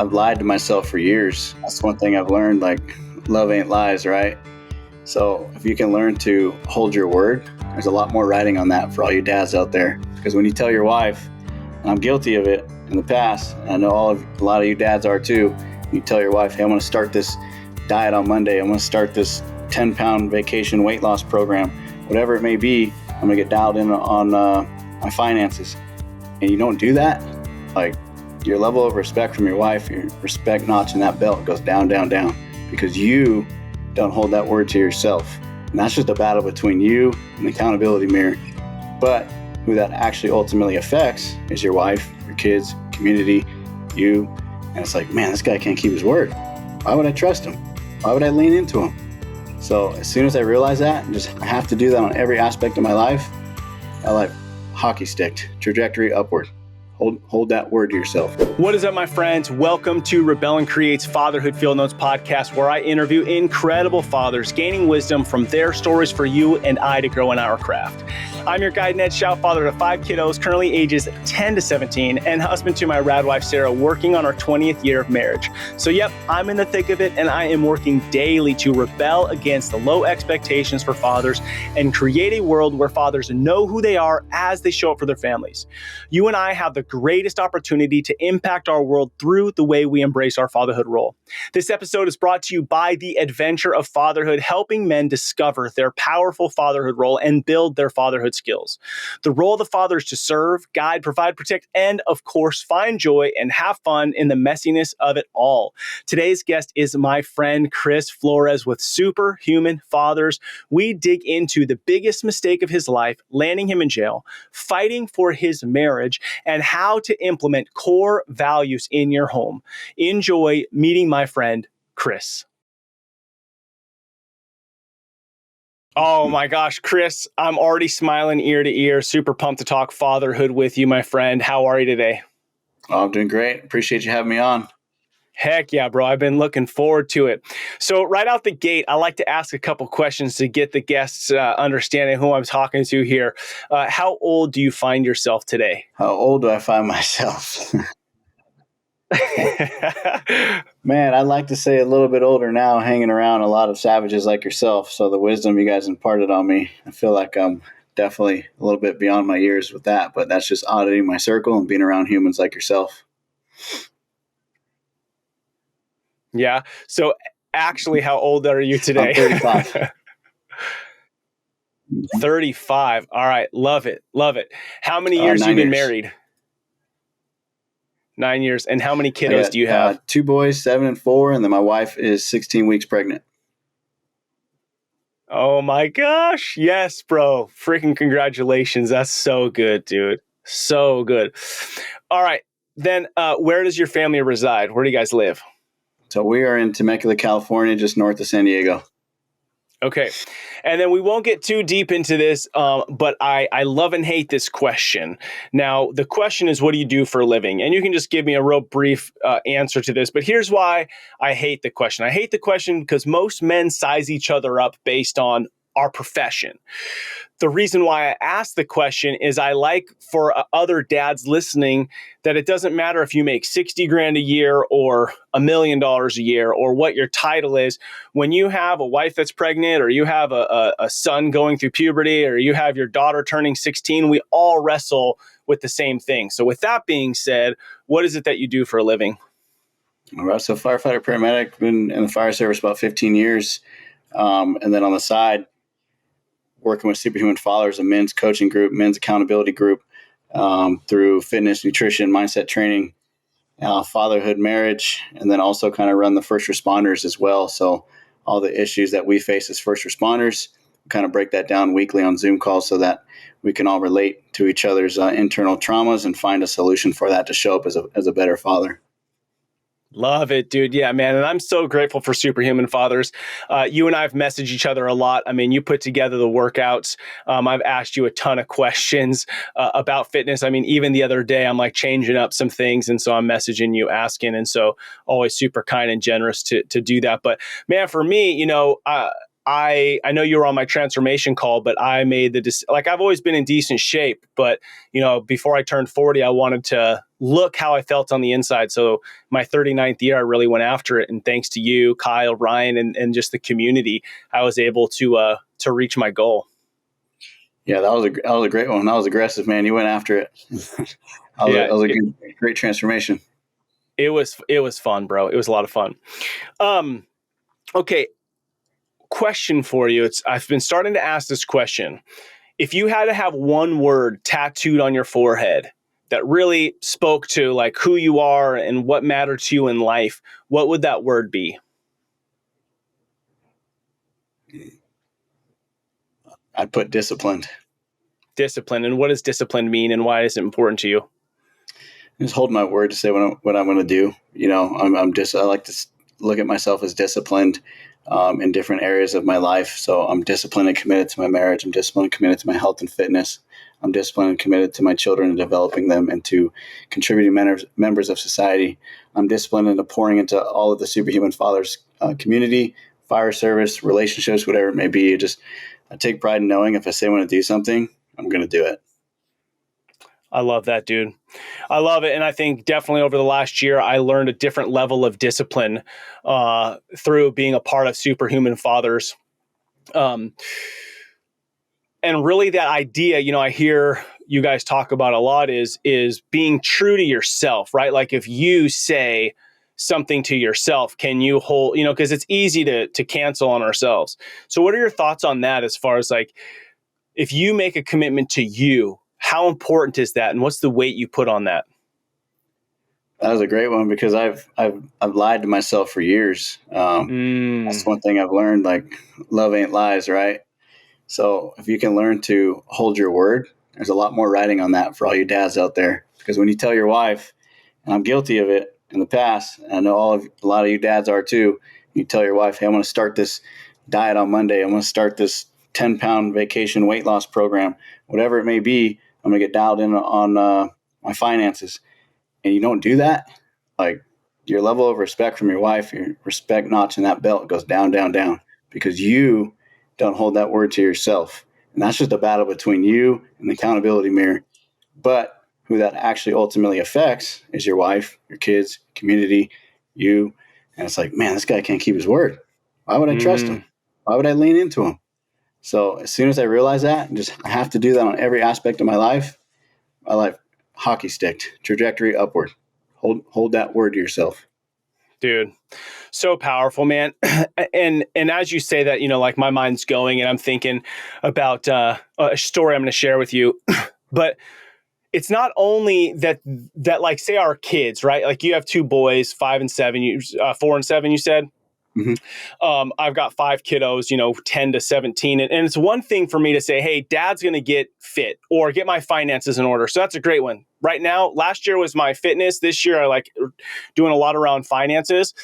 I've lied to myself for years. That's one thing I've learned, like love ain't lies, right? So if you can learn to hold your word, there's a lot more writing on that for all you dads out there. Because when you tell your wife, and I'm guilty of it in the past, and I know a lot of you dads are too, you tell your wife, hey, I'm going to start this diet on Monday. I'm going to start this 10-pound vacation weight loss program. Whatever it may be, I'm going to get dialed in on my finances. And you don't do that, like your level of respect from your wife, your respect notch in that belt goes down, down, down, because you don't hold that word to yourself. And that's just a battle between you and the accountability mirror. But who that actually ultimately affects is your wife, your kids, community, you. And it's like, man, this guy can't keep his word. Why would I trust him? Why would I lean into him? So as soon as I realize that, I have to do that on every aspect of my life. I like hockey stick, trajectory upward. Hold that word to yourself. What is up, my friends? Welcome to Rebel and Create's Fatherhood Field Notes podcast, where I interview incredible fathers, gaining wisdom from their stories for you and I to grow in our craft. I'm your guide, Ned Shout, father to 5 kiddos, currently ages 10 to 17, and husband to my rad wife, Sarah, working on our 20th year of marriage. So yep, I'm in the thick of it, and I am working daily to rebel against the low expectations for fathers and create a world where fathers know who they are as they show up for their families. You and I have the greatest opportunity to impact our world through the way we embrace our fatherhood role. This episode is brought to you by the Adventure of Fatherhood, helping men discover their powerful fatherhood role and build their fatherhood skills. The role of the father is to serve, guide, provide, protect, and of course, find joy and have fun in the messiness of it all. Today's guest is my friend, Chris Flores with Superhuman Fathers. We dig into the biggest mistake of his life, landing him in jail, fighting for his marriage, and how to implement core values in your home. Enjoy meeting my friend, Chris. Oh my gosh, Chris, I'm already smiling ear to ear. Super pumped to talk fatherhood with you, my friend. How are you today? Oh, I'm doing great. Appreciate you having me on. Heck yeah, bro. I've been looking forward to it. So right out the gate, I like to ask a couple questions to get the guests understanding who I'm talking to here. How old do you find yourself today? How old do I find myself? Man, I'd like to say a little bit older now, hanging around a lot of savages like yourself. So the wisdom you guys imparted on me, I feel like I'm definitely a little bit beyond my years with that, but that's just auditing my circle and being around humans like yourself. Yeah. So actually, how old are you today? I'm 35. 35. All right. Love it. Love it. How many years have you been married? 9 years. And how many kiddos do you have? 2 boys, 7 and 4, and then my wife is 16 weeks pregnant. Oh my gosh. Yes, bro. Freaking congratulations. That's so good, dude. So good. All right. Then where does your family reside? Where do you guys live? So we are in Temecula, California, just north of San Diego. Okay. And then we won't get too deep into this, but I love and hate this question. Now, the question is, what do you do for a living? And you can just give me a real brief answer to this. But here's why I hate the question. I hate the question because most men size each other up based on our profession. The reason why I ask the question is I like for other dads listening that it doesn't matter if you make 60 grand a year or $1 million a year or what your title is. When you have a wife that's pregnant or you have a son going through puberty or you have your daughter turning 16, we all wrestle with the same thing. So with that being said, what is it that you do for a living? All right, so firefighter, paramedic, been in the fire service about 15 years. And then on the side, working with Superhuman Fathers, a men's coaching group, men's accountability group, through fitness, nutrition, mindset training, fatherhood, marriage, and then also kind of run the first responders as well. So all the issues that we face as first responders, we kind of break that down weekly on Zoom calls so that we can all relate to each other's internal traumas and find a solution for that to show up as a better father. Love it, dude. Yeah, man. And I'm so grateful for Superhuman Fathers. You and I have messaged each other a lot. I mean, you put together the workouts. I've asked you a ton of questions about fitness. I mean, even the other day, I'm like changing up some things. And so I'm messaging you, asking. And so always super kind and generous to do that. But man, for me, you know, I know you were on my transformation call, but I made the I've always been in decent shape, but you know, before I turned 40, I wanted to look how I felt on the inside. So my 39th year, I really went after it. And thanks to you, Kyle, Ryan, and just the community, I was able to reach my goal. Yeah, that was a great one. That was aggressive, man. You went after it. That was a great transformation. It was fun, bro. It was a lot of fun. Okay. Question for you. I've been starting to ask this question. If you had to have one word tattooed on your forehead that really spoke to like who you are and what mattered to you in life, what would that word be? I'd put disciplined. Discipline. And what does discipline mean, and why is it important to you? Just hold my word to say what I'm going to do. I like to look at myself as disciplined in different areas of my life. So I'm disciplined and committed to my marriage. I'm disciplined and committed to my health and fitness. I'm disciplined and committed to my children and developing them and to contributing members of society. I'm disciplined into pouring into all of the Superhuman Fathers community, fire service, relationships, whatever it may be. I take pride in knowing if I say I want to do something, I'm going to do it. I love that, dude. I love it. And I think definitely over the last year, I learned a different level of discipline through being a part of Superhuman Fathers. And really that idea, I hear you guys talk about a lot is being true to yourself, right? Like if you say something to yourself, can you hold, because it's easy to cancel on ourselves. So what are your thoughts on that as far as like, if you make a commitment to you, how important is that? And what's the weight you put on that? That was a great one because I've lied to myself for years. That's one thing I've learned, like love ain't lies, right? So if you can learn to hold your word, there's a lot more writing on that for all you dads out there. Because when you tell your wife, and I'm guilty of it in the past, and I know a lot of you dads are too, you tell your wife, hey, I'm going to start this diet on Monday. I'm going to start this 10-pound vacation weight loss program, whatever it may be. I'm going to get dialed in on my finances. And you don't do that, like your level of respect from your wife, your respect notch in that belt goes down, down, down because you don't hold that word to yourself. And that's just a battle between you and the accountability mirror. But who that actually ultimately affects is your wife, your kids, community, you. And it's like, man, this guy can't keep his word. Why would I trust him? Why would I lean into him? So as soon as I realize that, I have to do that on every aspect of my life hockey stick, trajectory upward. Hold that word to yourself. Dude, so powerful, man. And as you say that, like my mind's going and I'm thinking about a story I'm going to share with you. But it's not only that like say our kids, right? Like you have two boys, 5 and 7, 4 and 7, you said? Mm-hmm. I've got 5 kiddos, 10 to 17. And it's one thing for me to say, hey, dad's going to get fit or get my finances in order. So that's a great one. Right now, last year was my fitness. This year, I like doing a lot around finances.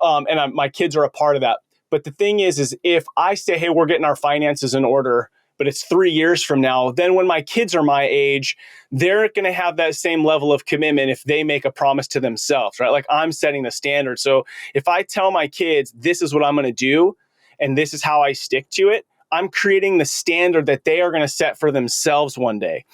And my kids are a part of that. But the thing is if I say, hey, we're getting our finances in order, but it's 3 years from now, then when my kids are my age, they're going to have that same level of commitment if they make a promise to themselves, right? Like I'm setting the standard. So if I tell my kids, this is what I'm going to do, and this is how I stick to it, I'm creating the standard that they are going to set for themselves one day.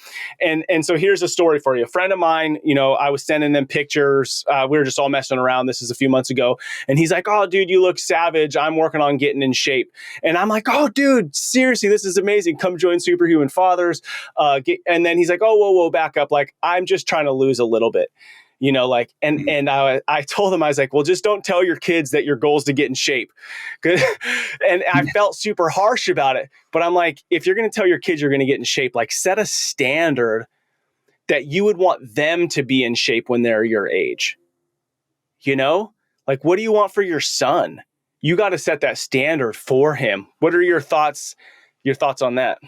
And so here's a story for you. A friend of mine, I was sending them pictures. We were just all messing around. This is a few months ago. And he's like, oh, dude, you look savage. I'm working on getting in shape. And I'm like, oh, dude, seriously, this is amazing. Come join Superhuman Fathers. And then he's like, oh, whoa, back up. Like, I'm just trying to lose a little bit. And I told him, I was like, well, just don't tell your kids that your goal is to get in shape. And I felt super harsh about it. But I'm like, if you're going to tell your kids you're going to get in shape, like set a standard that you would want them to be in shape when they're your age. Like, what do you want for your son? You got to set that standard for him. What are your thoughts on that?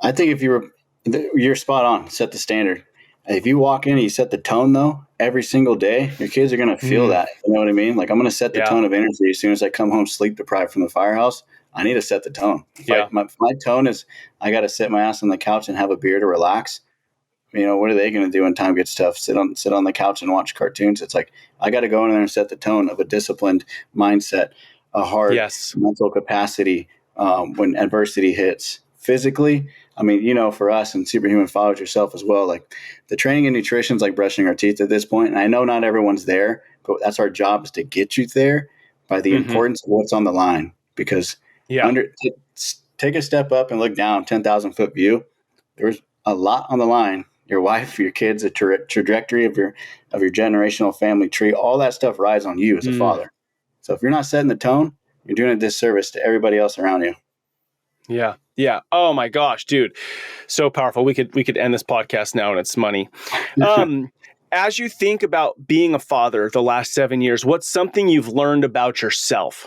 I think if you're spot on, set the standard. If you walk in and you set the tone, though, every single day, your kids are going to feel that. You know what I mean? Like, I'm going to set the tone of energy as soon as I come home sleep deprived from the firehouse. I need to set the tone. My tone is I got to sit my ass on the couch and have a beer to relax. What are they going to do when time gets tough? Sit on the couch and watch cartoons. It's like I got to go in there and set the tone of a disciplined mindset, a hard mental capacity when adversity hits, physically. I mean, for us and Superhuman Fathers yourself as well, like the training and nutrition is like brushing our teeth at this point. And I know not everyone's there, but that's our job, is to get you there by the importance of what's on the line. Because Yeah. Take a step up and look down, 10,000-foot view. There's a lot on the line. Your wife, your kids, the trajectory of your generational family tree, all that stuff rides on you as a father. So if you're not setting the tone, you're doing a disservice to everybody else around you. Yeah. Yeah. Oh my gosh, dude. So powerful. We could end this podcast now and it's money. As you think about being a father the last 7 years, what's something you've learned about yourself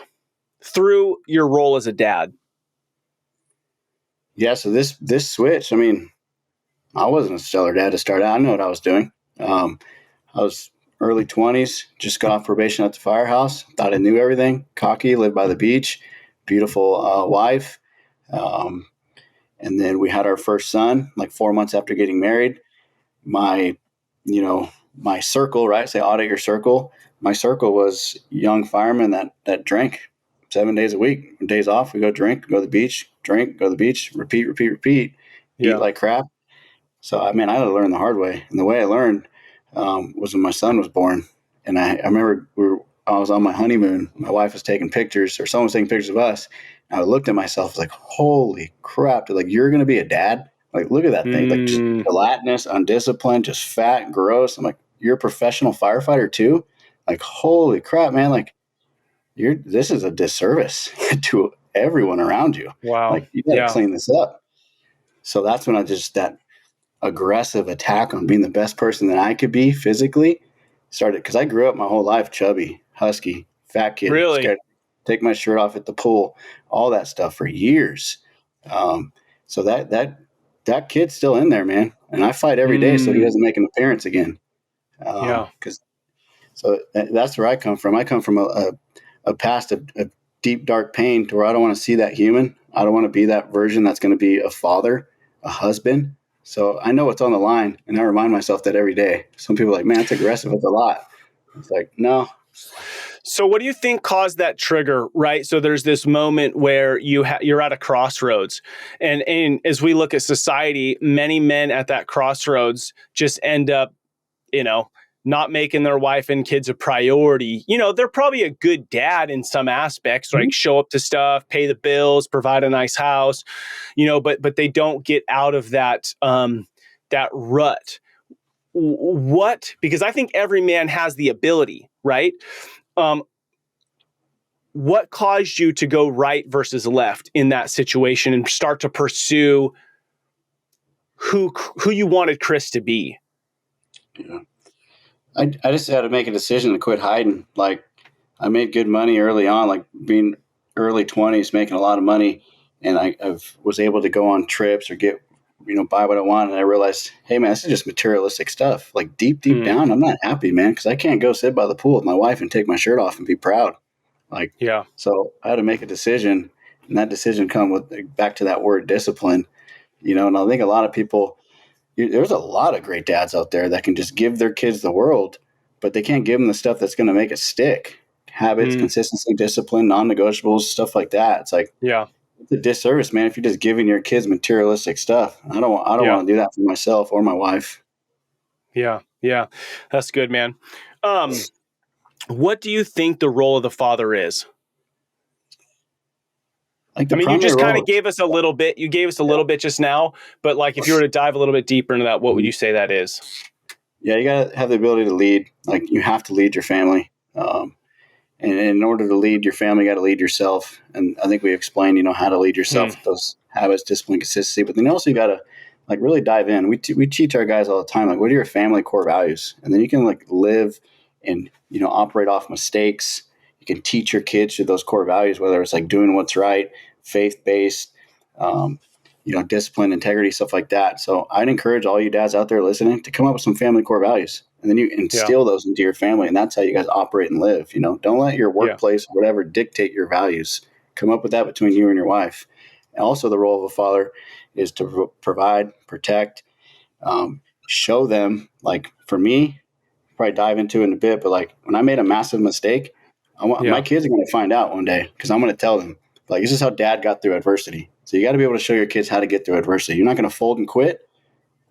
through your role as a dad? Yeah. So this switch, I mean, I wasn't a stellar dad to start out. I know what I was doing. I was early 20s, just got off probation at the firehouse. Thought I knew everything. Cocky, lived by the beach, beautiful wife. And then we had our first son, like 4 months after getting married. My circle, right? Say audit your circle. My circle was young firemen that drank 7 days a week. Days off, we go drink, go to the beach, drink, go to the beach, repeat, eat like crap. So, I mean, I had to learn the hard way. And the way I learned was when my son was born. And I remember I was on my honeymoon. My wife was taking pictures, or someone was taking pictures of us. And I looked at myself like, holy crap. Like, you're going to be a dad? Like, look at that thing. Like, just gelatinous, undisciplined, just fat, gross. I'm like, you're a professional firefighter too? Like, holy crap, man. Like, this is a disservice to everyone around you. Wow. Like, you got to clean this up. So that's when that aggressive attack on being the best person that I could be physically started, because I grew up my whole life chubby, husky, fat kid, really scared to take my shirt off at the pool, all that stuff for years. So that kid's still in there, man, and I fight every day so he doesn't make an appearance again. So that's where I come from. I come from a past of deep dark pain to where I don't want to see that human. I don't want to be that version that's going to be a father, a husband. So I know what's on the line, and I remind myself that every day. Some people are like, man, it's aggressive. It's a lot. It's like, no. So what do you think caused that trigger, right? So there's this moment where you're at a crossroads. And as we look at society, many men at that crossroads just end up, not making their wife and kids a priority. They're probably a good dad in some aspects, like show up to stuff, pay the bills, provide a nice house, but they don't get out of that rut. Because I think every man has the ability, right? What caused you to go right versus left in that situation and start to pursue who you wanted Chris to be? Yeah. I just had to make a decision to quit hiding. Like, I made good money early on, like being early 20s, making a lot of money. And I was able to go on trips or get, buy what I wanted. And I realized, hey, man, this is just materialistic stuff. Like deep down, I'm not happy, man, because I can't go sit by the pool with my wife and take my shirt off and be proud. So I had to make a decision. And that decision come with back to that word discipline, and I think a lot of people, there's a lot of great dads out there that can just give their kids the world, but they can't give them the stuff that's going to make it stick. Habits, consistency, discipline, non-negotiables, stuff like that. It's like, it's a disservice, man, if you're just giving your kids materialistic stuff. I don't want to do that for myself or my wife. Yeah. That's good, man. What do you think the role of the father is? You just kind of gave us a little bit. You gave us a little bit just now, but like if you were to dive a little bit deeper into that, what would you say that is? Yeah, you got to have the ability to lead. Like, you have to lead your family. And in order to lead your family, you got to lead yourself. And I think we explained, how to lead yourself with those habits, discipline, consistency. But then also you got to like really dive in. We teach our guys all the time, like, what are your family core values? And then you can like live and, operate off mistakes. You can teach your kids through those core values, whether it's like doing what's right, faith-based, discipline, integrity, stuff like that. So I'd encourage all you dads out there listening to come up with some family core values, and then you instill those into your family. And that's how you guys operate and live. Don't let your workplace, or whatever, dictate your values. Come up with that between you and your wife. And also the role of a father is to provide, protect, show them. Like, for me, probably dive into it in a bit, but like when I made a massive mistake, my kids are going to find out one day, because I'm going to tell them, like, this is how dad got through adversity. So you got to be able to show your kids how to get through adversity. You're not going to fold and quit,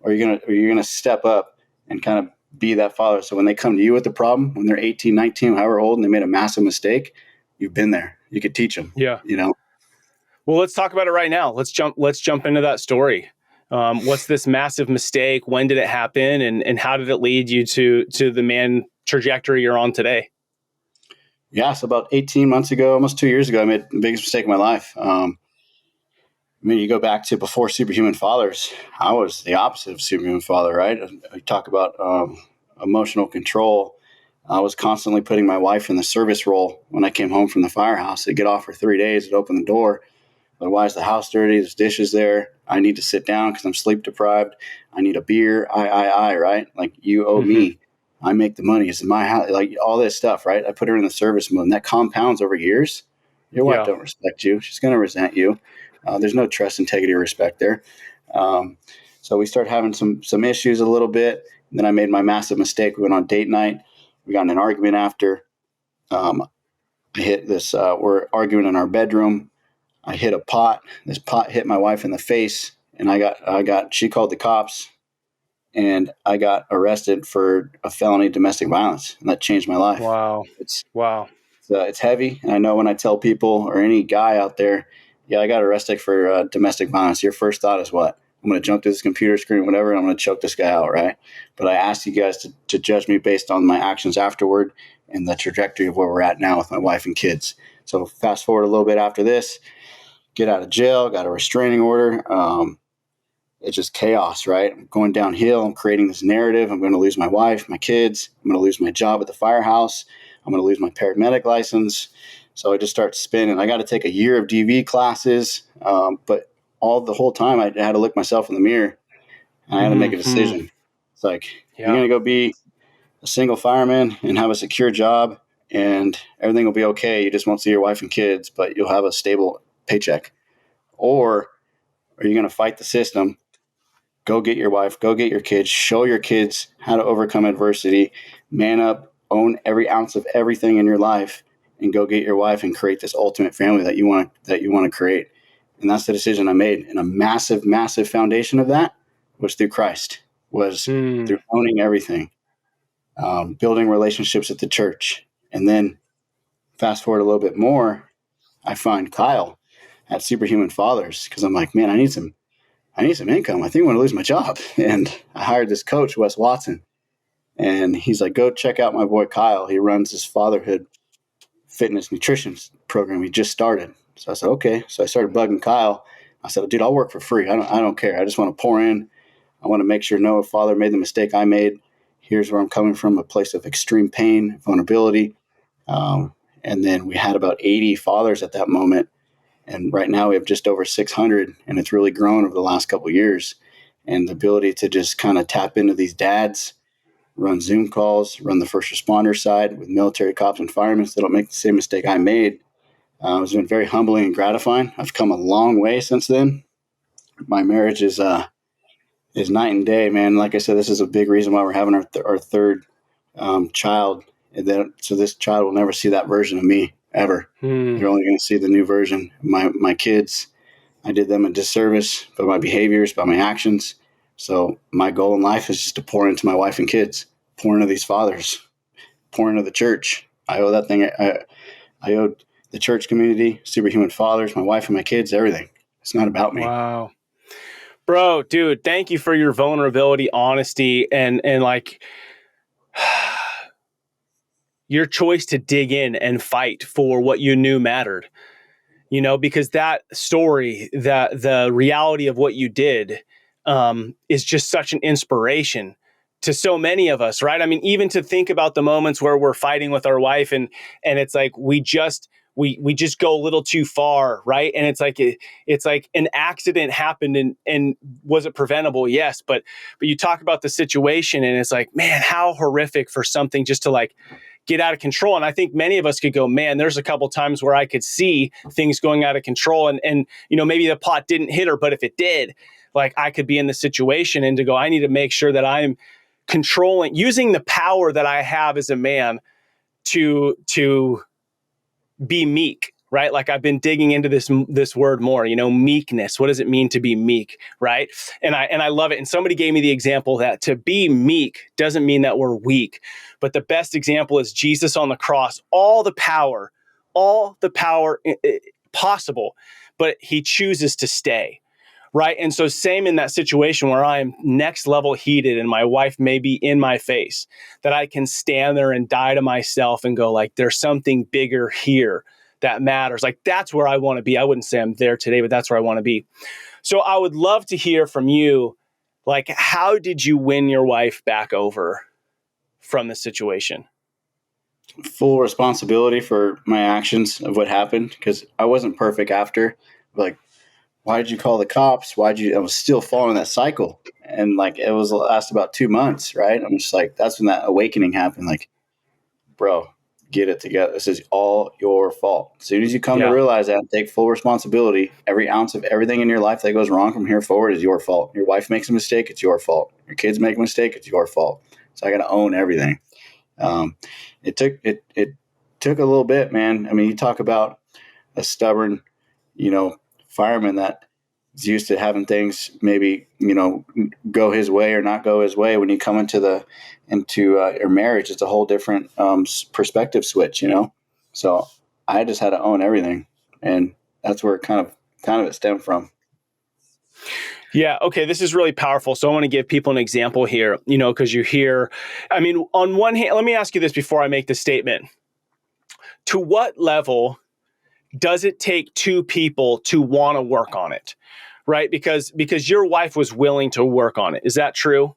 or you're going to step up and kind of be that father. So when they come to you with the problem, when they're 18, 19, however old, and they made a massive mistake, you've been there. You could teach them. Yeah. You know. Well, let's talk about it right now. Let's jump into that story. What's this massive mistake? When did it happen? And how did it lead you to the man trajectory you're on today? Yeah. So about 18 months ago, almost 2 years ago, I made the biggest mistake of my life. I mean, you go back to before Superhuman Fathers, I was the opposite of Superhuman Father, right? I talk about emotional control. I was constantly putting my wife in the service role when I came home from the firehouse. I'd get off for 3 days, I'd open the door. But why is the house dirty? There's dishes there. I need to sit down because I'm sleep deprived. I need a beer. Right? Like, you owe me. I make the money. It's in my house. Like, all this stuff, right? I put her in the service mode, and that compounds over years. Your wife don't respect you. She's going to resent you. There's no trust, integrity, or respect there. So we started having some issues a little bit. And then I made my massive mistake. We went on date night. We got in an argument after. I hit this. We're arguing in our bedroom. I hit a pot. This pot hit my wife in the face, and she called the cops, and I got arrested for a felony domestic violence, and that changed my life. Wow. It's heavy, and I know when I tell people or any guy out there, yeah, I got arrested for domestic violence, your first thought is what? I'm going to jump to this computer screen, whatever, and I'm going to choke this guy out, right? But I asked you guys to judge me based on my actions afterward and the trajectory of where we're at now with my wife and kids. So fast forward a little bit after this, get out of jail, got a restraining order. It's just chaos, right? I'm going downhill. I'm creating this narrative. I'm going to lose my wife, my kids. I'm going to lose my job at the firehouse. I'm going to lose my paramedic license. So I just start spinning. I got to take a year of DV classes. But the whole time I had to look myself in the mirror, and I had to make a decision. It's like, you're going to go be a single fireman and have a secure job, and everything will be okay. You just won't see your wife and kids, but you'll have a stable paycheck. Or are you going to fight the system? Go get your wife, go get your kids, show your kids how to overcome adversity, man up, own every ounce of everything in your life, and go get your wife and create this ultimate family that you want to create. And that's the decision I made. And a massive, massive foundation of that was through Christ, was through owning everything, building relationships at the church. And then fast forward a little bit more, I find Kyle at Superhuman Fathers, because I'm like, man, I need some income. I think I'm going to lose my job. And I hired this coach, Wes Watson, and he's like, go check out my boy Kyle. He runs this fatherhood fitness nutrition program he just started. So I said, okay. So I started bugging Kyle. I said, dude, I'll work for free. I don't care. I just want to pour in. I want to make sure no father made the mistake I made. Here's where I'm coming from, a place of extreme pain, vulnerability. And then we had about 80 fathers at that moment. And right now we have just over 600, and it's really grown over the last couple of years. And the ability to just kind of tap into these dads, run Zoom calls, run the first responder side with military cops and firemen so they don't make the same mistake I made. It's been very humbling and gratifying. I've come a long way since then. My marriage is night and day, man. Like I said, this is a big reason why we're having our third child. So this child will never see that version of me ever. They're only going to see the new version. My kids, I did them a disservice by my behaviors, by my actions. So my goal in life is just to pour into my wife and kids, pour into these fathers, pour into the church. I owe that thing. I owe the church community, Superhuman Fathers, my wife and my kids, everything. It's not about me. Wow. Bro, dude, thank you for your vulnerability, honesty, and like your choice to dig in and fight for what you knew mattered. You know, because that story, that the reality of what you did is just such an inspiration to so many of us, right? I mean, even to think about the moments where we're fighting with our wife and it's like we just go a little too far, right? And it's like an accident happened and was it preventable? Yes, but you talk about the situation and it's like, man, how horrific for something just to like get out of control. And I think many of us could go, man, there's a couple times where I could see things going out of control and you know, maybe the pot didn't hit her, but if it did, like I could be in the situation and to go, I need to make sure that I'm controlling, using the power that I have as a man to be meek, right? Like I've been digging into this word more, meekness. What does it mean to be meek, right? And I love it. And somebody gave me the example that to be meek doesn't mean that we're weak, but the best example is Jesus on the cross, all the power possible, but he chooses to stay. Right. And so same in that situation where I'm next level heated and my wife may be in my face, that I can stand there and die to myself and go like, there's something bigger here that matters. Like that's where I want to be. I wouldn't say I'm there today, but that's where I want to be. So I would love to hear from you. Like, how did you win your wife back over from the situation? Full responsibility for my actions of what happened, because I wasn't perfect after. Like, why did you call the cops? I was still following that cycle. And like, it was last about 2 months, right? I'm just like, that's when that awakening happened. Like, bro, get it together. This is all your fault. As soon as you come to realize that, take full responsibility. Every ounce of everything in your life that goes wrong from here forward is your fault. Your wife makes a mistake, it's your fault. Your kids make a mistake, it's your fault. So I got to own everything. It took a little bit, man. I mean, you talk about a stubborn, fireman that is used to having things maybe, go his way or not go his way. When you come into your marriage, it's a whole different perspective switch, So I just had to own everything, and that's where kind of it stemmed from. Yeah. Okay. This is really powerful. So I want to give people an example here, because you hear, I mean, on one hand, let me ask you this before I make the statement. To what level does it take two people to want to work on it? Right? Because your wife was willing to work on it. Is that true?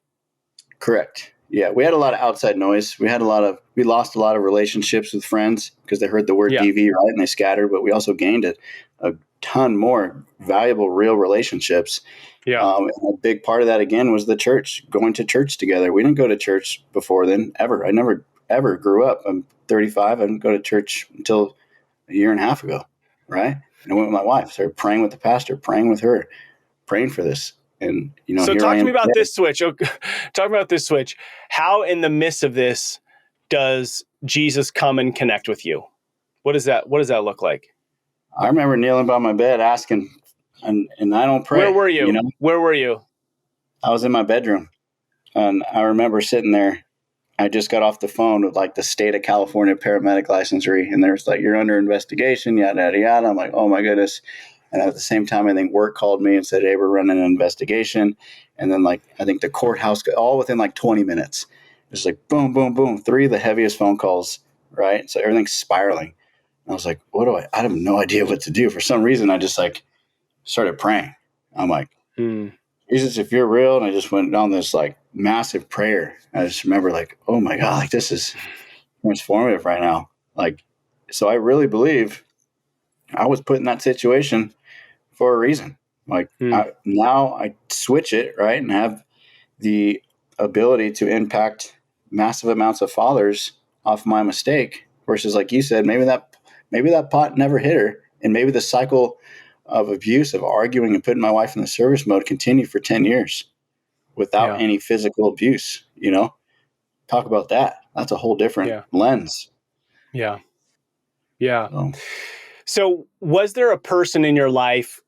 Correct. Yeah. We had a lot of outside noise. We lost a lot of relationships with friends because they heard the word DV, right? And they scattered, but we also gained a ton more valuable, real relationships. Yeah. And a big part of that, again, was the church, going to church together. We didn't go to church before then, ever. I never, ever grew up. I'm 35. I didn't go to church until a year and a half ago, right? And I went with my wife, started praying with the pastor, praying with her, praying for this. And, so talk to me about this switch. Talk about this switch. How in the midst of this does Jesus come and connect with you? What does that look like? I remember kneeling by my bed asking, and I don't pray. Where were you? Where were you? I was in my bedroom, and I remember sitting there. I just got off the phone with like the state of California paramedic licensure, and there's like, you're under investigation, yada, yada, yada. I'm like, oh my goodness. And at the same time, I think work called me and said, hey, we're running an investigation. And then like, I think the courthouse, all within like 20 minutes, it's like boom, boom, boom, 3 of the heaviest phone calls, right? So everything's spiraling. And I was like, I have no idea what to do. For some reason, I just like started praying. I'm like, Jesus, if you're real. And I just went down this like massive prayer. I just remember like, oh my God, like this is transformative right now. Like, so I really believe I was put in that situation for a reason. Like now I switch it, right, and have the ability to impact massive amounts of fathers off my mistake. Versus, like you said, maybe that pot never hit her, and maybe the cycle of abuse, of arguing and putting my wife in the service mode continued for 10 years without any physical abuse. Talk about that. That's a whole different lens. Yeah. So was there a person in your life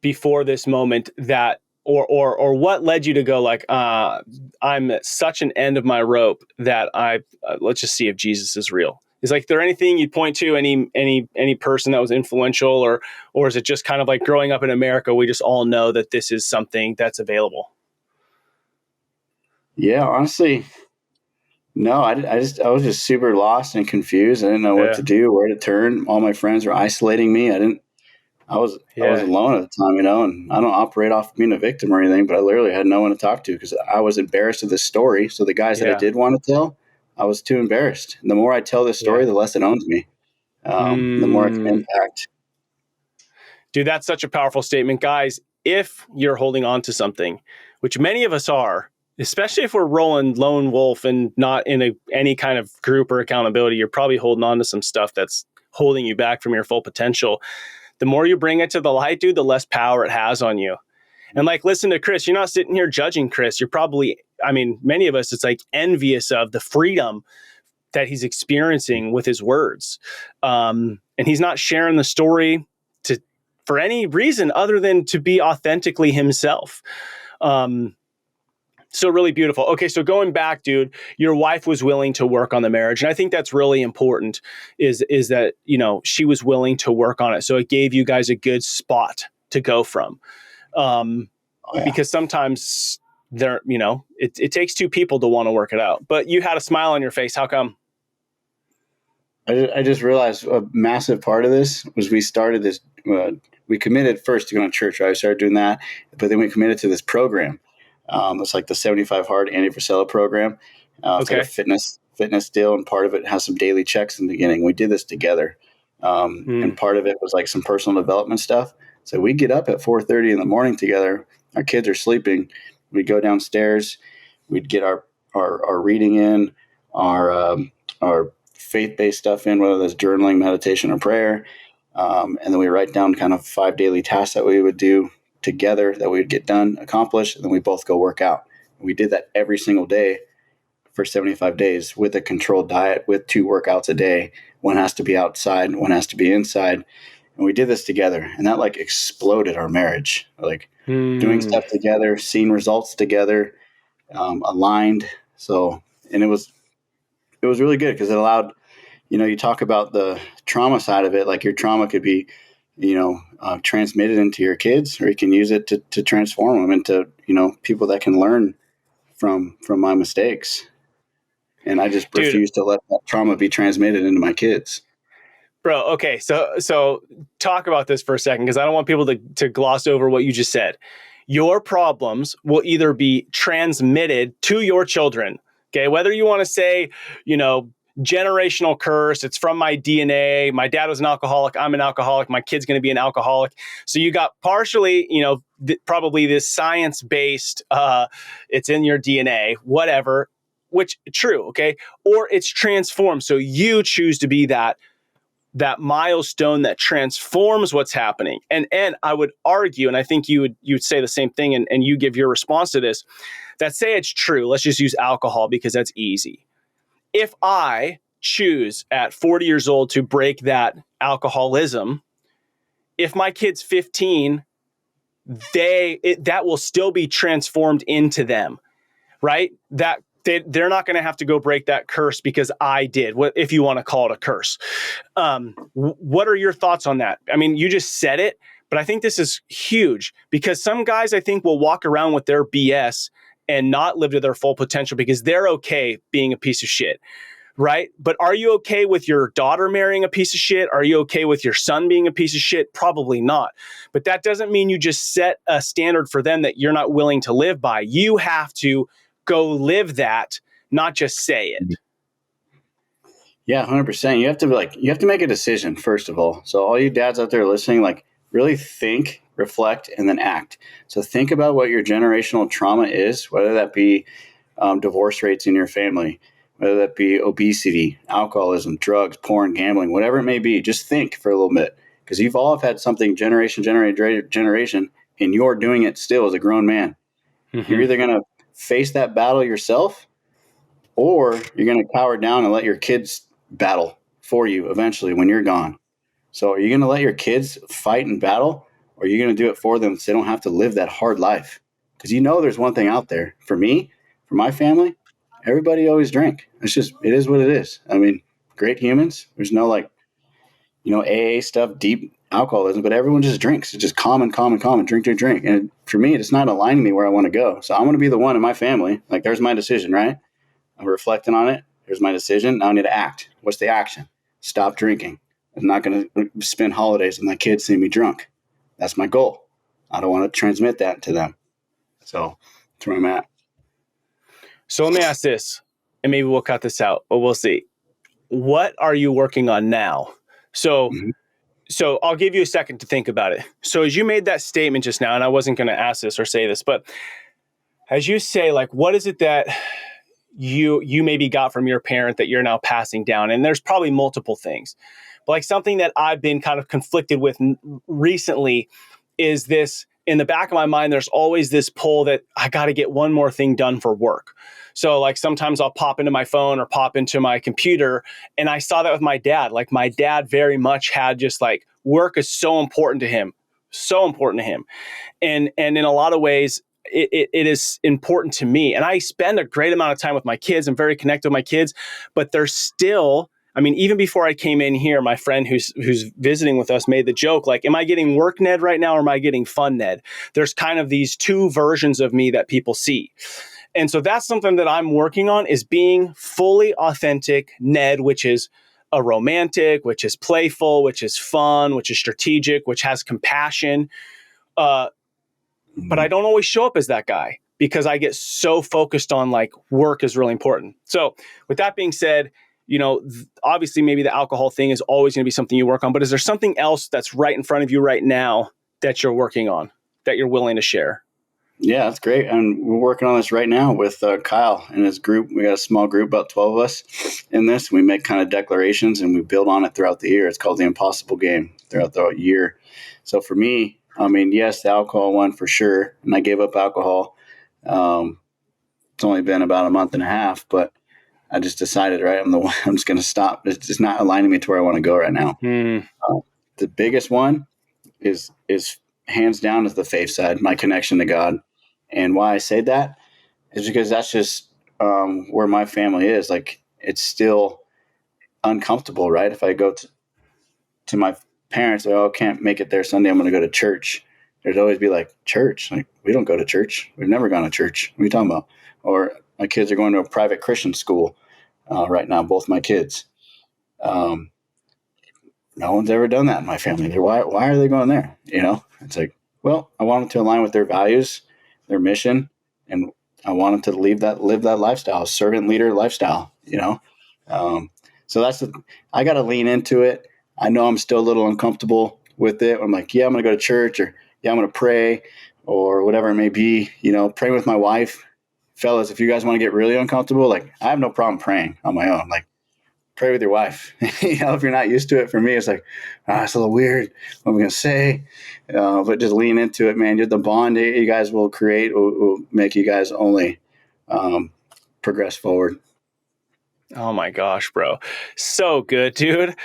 before this moment that, or what led you to go like, I'm at such an end of my rope that let's just see if Jesus is real? Is like, there anything you'd point to, any person that was influential, or is it just kind of like growing up in America, we just all know that this is something that's available? Yeah, honestly, no, I was just super lost and confused. I didn't know what to do, where to turn. All my friends were isolating me. I was alone at the time, and I don't operate off being a victim or anything, but I literally had no one to talk to because I was embarrassed of this story. So the guys that I did want to tell, I was too embarrassed. And the more I tell this story, the less it owns me. The more it can impact. Dude, that's such a powerful statement. Guys, if you're holding on to something, which many of us are, especially if we're rolling lone wolf and not in any kind of group or accountability, you're probably holding on to some stuff that's holding you back from your full potential. The more you bring it to the light, dude, the less power it has on you. And like, listen to Chris, you're not sitting here judging Chris. You're probably, many of us, it's like envious of the freedom that he's experiencing with his words. And he's not sharing the story for any reason other than to be authentically himself. So really beautiful. Okay, so going back, dude, your wife was willing to work on the marriage. And I think that's really important is that, she was willing to work on it. So it gave you guys a good spot to go from. Because sometimes it takes two people to want to work it out. But you had a smile on your face. How come? I just realized a massive part of this was we started this. We committed first to going to church, right? I started doing that, but then we committed to this program. It's like the 75 Hard Andy Frisella program. It's like a fitness deal, and part of it has some daily checks in the beginning. We did this together, and part of it was like some personal development stuff. So we get up at 4:30 in the morning together. Our kids are sleeping. We'd go downstairs. We'd get our reading in, our faith-based stuff in, whether that's journaling, meditation, or prayer. And then we write down kind of 5 daily tasks that we would do together that we would get done, accomplished, and then we both go work out. We did that every single day for 75 days with a controlled diet, with 2 workouts a day. One has to be outside, one has to be inside. And we did this together, and that like exploded our marriage, like doing stuff together, seeing results together, aligned. So, and it was really good because it allowed, you talk about the trauma side of it, like your trauma could be, transmitted into your kids, or you can use it to transform them into, people that can learn from my mistakes. And I just refuse to let that trauma be transmitted into my kids. Bro, okay, so talk about this for a second, because I don't want people to gloss over what you just said. Your problems will either be transmitted to your children, okay? Whether you want to say, generational curse, it's from my DNA, my dad was an alcoholic, I'm an alcoholic, my kid's going to be an alcoholic. So you got partially, probably this science-based, it's in your DNA, whatever, which true, okay? Or it's transformed. So you choose to be that milestone that transforms what's happening. And I would argue, and I think you'd say the same thing, and you give your response to this, that say it's true. Let's just use alcohol because that's easy. If I choose at 40 years old to break that alcoholism, if my kid's 15, that will still be transformed into them, right? That they're not going to have to go break that curse because I did, if you want to call it a curse. What are your thoughts on that? I mean, you just said it, but I think this is huge because some guys, I think, will walk around with their BS and not live to their full potential because they're okay being a piece of shit, right? But are you okay with your daughter marrying a piece of shit? Are you okay with your son being a piece of shit? Probably not. But that doesn't mean you just set a standard for them that you're not willing to live by. You have to go live that, not just say it. Yeah, 100%. You have to make a decision, first of all. So all you dads out there listening, really think, reflect, and then act. So think about what your generational trauma is, whether that be divorce rates in your family, whether that be obesity, alcoholism, drugs, porn, gambling, whatever it may be. Just think for a little bit, because you've all had something generation, and you're doing it still as a grown man. Mm-hmm. You're either going to face that battle yourself, or you're going to cower down and let your kids battle for you eventually when you're gone. So are you going to let your kids fight and battle, or are you going to do it for them so they don't have to live that hard life? Because there's one thing out there. For me, for my family, everybody always drank. It is what it is. I mean, great humans. There's no AA stuff, deep alcoholism, but everyone just drinks. It's just common, drink. And for me, it's not aligning me where I want to go. So I'm going to be the one in my family. There's my decision, right? I'm reflecting on it. Here's my decision. Now I need to act. What's the action? Stop drinking. I'm not going to spend holidays with my kids seeing me drunk. That's my goal. I don't want to transmit that to them. So that's where I'm at. So let me ask this, and maybe we'll cut this out, but we'll see. What are you working on now? So, So I'll give you a second to think about it. So as you made that statement just now, and I wasn't going to ask this or say this, but as you say, what is it that you maybe got from your parent that you're now passing down? And there's probably multiple things, but something that I've been kind of conflicted with recently is this in the back of my mind, there's always this pull that I got to get one more thing done for work. So like sometimes I'll pop into my phone or pop into my computer. And I saw that with my dad. Like my dad very much had just like work is so important to him, so important to him. And in a lot of ways, it is important to me. And I spend a great amount of time with my kids. I'm very connected with my kids, but there's still, I mean, even before I came in here, my friend who's visiting with us made the joke, like, am I getting work Ned right now or am I getting fun Ned? There's kind of these two versions of me that people see. And so that's something that I'm working on, is being fully authentic Ned, which is a romantic, which is playful, which is fun, which is strategic, which has compassion. But I don't always show up as that guy because I get so focused on like work is really important. So with that being said, you know, obviously maybe the alcohol thing is always going to be something you work on, but is there something else that's right in front of you right now that you're working on that you're willing to share? Yeah, that's great. And we're working on this right now with Kyle and his group. We got a small group, about 12 of us in this. We make kind of declarations and we build on it throughout the year. It's called the Impossible Game throughout the year. So for me, I mean, yes, the alcohol one for sure. And I gave up alcohol. It's only been about a month and a half, but I just decided, right, I'm just going to stop. It's just not aligning me to where I want to go right now. The biggest one is hands down is the faith side, my connection to God. And why I say that is because that's just where my family is. Like, it's still uncomfortable, right? If I go to my parents, I can't make it there Sunday, I'm going to go to church. There'd always be like, church? Like, we don't go to church. We've never gone to church. What are you talking about? Or my kids are going to a private Christian school right now, both my kids. No one's ever done that in my family. Why are they going there? You know, it's like, well, I want them to align with their values, their mission, and I want them to live that lifestyle, servant leader lifestyle, you know? So I got to lean into it. I know I'm still a little uncomfortable with it. I'm like, yeah, I'm going to go to church, or yeah, I'm going to pray, or whatever it may be, you know, pray with my wife. Fellas, if you guys want to get really uncomfortable, like, I have no problem praying on my own. Like, pray with your wife. You know, if you're not used to it, for me, it's like, it's a little weird. What am I going to say? But just lean into it, man. The bond you guys will create will make you guys only progress forward. Oh my gosh, bro. So good, dude.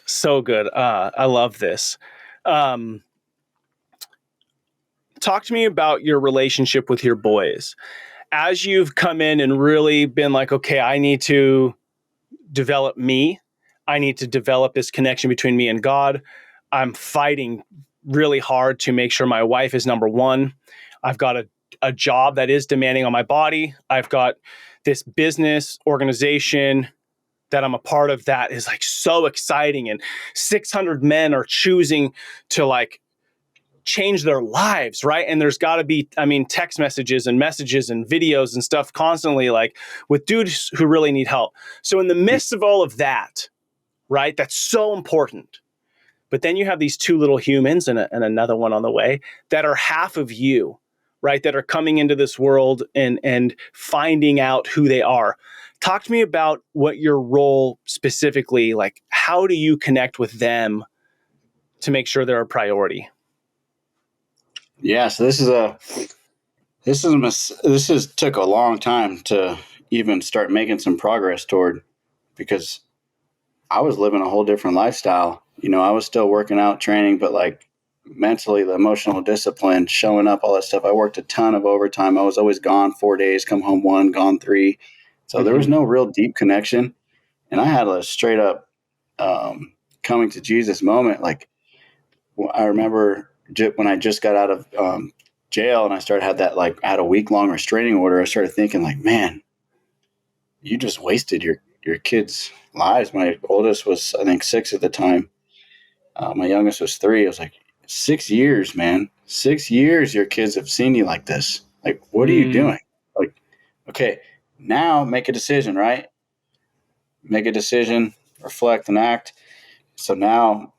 So good. I love this. Talk to me about your relationship with your boys. As you've come in and really been like, okay, I need to develop me. I need to develop this connection between me and God. I'm fighting really hard to make sure my wife is number one. I've got a job that is demanding on my body. I've got this business organization that I'm a part of that is like so exciting, and 600 men are choosing to like change their lives, right? And there's got to be, I mean, text messages and videos and stuff constantly, like with dudes who really need help. So in the midst of all of that, right, that's so important. But then you have these two little humans and another one on the way that are half of you, right, that are coming into this world and finding out who they are. Talk to me about what your role specifically, like, how do you connect with them to make sure they're a priority? Yeah, so this took a long time to even start making some progress toward, because I was living a whole different lifestyle. You know, I was still working out, training, but like mentally, the emotional discipline, showing up, all that stuff. I worked a ton of overtime. I was always gone 4 days, come home 1, gone 3. So there was no real deep connection. And I had a straight up coming to Jesus moment. Like, I remember when I just got out of jail and I had a week-long restraining order, I started thinking like, man, you just wasted your kids' lives. My oldest was, I think, 6 at the time. My youngest was 3. I was like, 6 years, man. 6 years your kids have seen you like this. Like, what are you doing? Like, okay, now make a decision, right? Make a decision, reflect and act. So now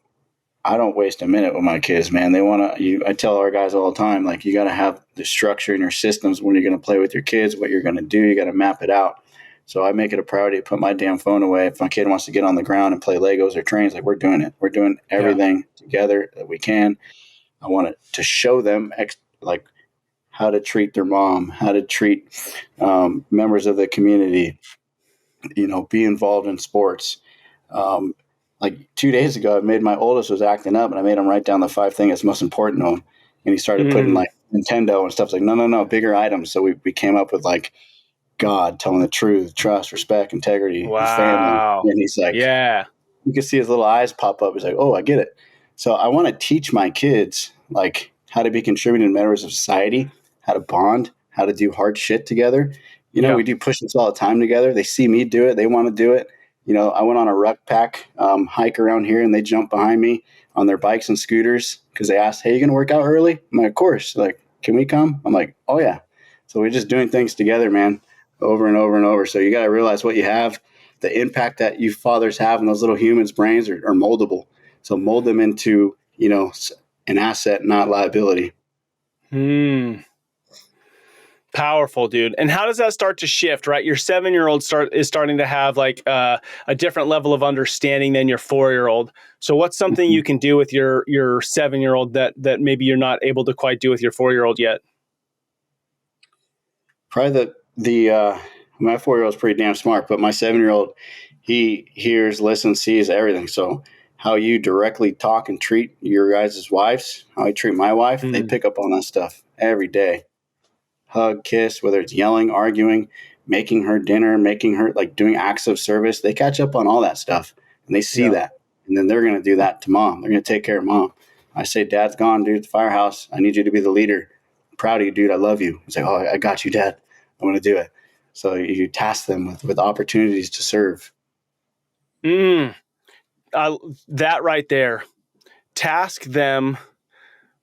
I don't waste a minute with my kids, man. They want to, I tell our guys all the time, like, you got to have the structure in your systems when you're going to play with your kids, what you're going to do. You got to map it out. So I make it a priority to put my damn phone away. If my kid wants to get on the ground and play Legos or trains, like, we're doing it. We're doing everything together that we can. I wanted to show them like how to treat their mom, how to treat members of the community, be involved in sports. Like 2 days ago, I made my oldest was acting up, and I made him write down the 5 things that's most important to him. And he started putting like Nintendo and stuff. Like, no, bigger items. So we came up with like God, telling the truth, trust, respect, integrity, family. And he's like, yeah, you can see his little eyes pop up. He's like, oh, I get it. So I want to teach my kids like how to be contributing members of society, how to bond, how to do hard shit together. We do push-ups all the time together. They see me do it. They want to do it. I went on a ruck pack hike around here, and they jumped behind me on their bikes and scooters because they asked, hey, you going to work out early? I'm like, of course. They're like, can we come? I'm like, oh, yeah. So we're just doing things together, man, over and over and over. So you got to realize what you have, the impact that you fathers have in those little humans' brains are moldable. So mold them into, an asset, not liability. Powerful, dude. And how does that start to shift, right? Your 7-year-old is starting to have like a different level of understanding than your 4-year-old. So what's something you can do with your 7-year-old that maybe you're not able to quite do with your 4-year-old yet? Probably my 4-year-old is pretty damn smart, but my 7-year-old, he hears, listens, sees everything. So how you directly talk and treat your guys' wives, how I treat my wife, they pick up on that stuff every day. Hug, kiss, whether it's yelling, arguing, making her dinner, making her like doing acts of service. They catch up on all that stuff, and they see that. And then they're going to do that to mom. They're going to take care of mom. I say, Dad's gone, dude, at the firehouse. I need you to be the leader. I'm proud of you, dude. I love you. He's like, oh, I got you, Dad. I'm going to do it. So you task them with opportunities to serve. That right there. Task them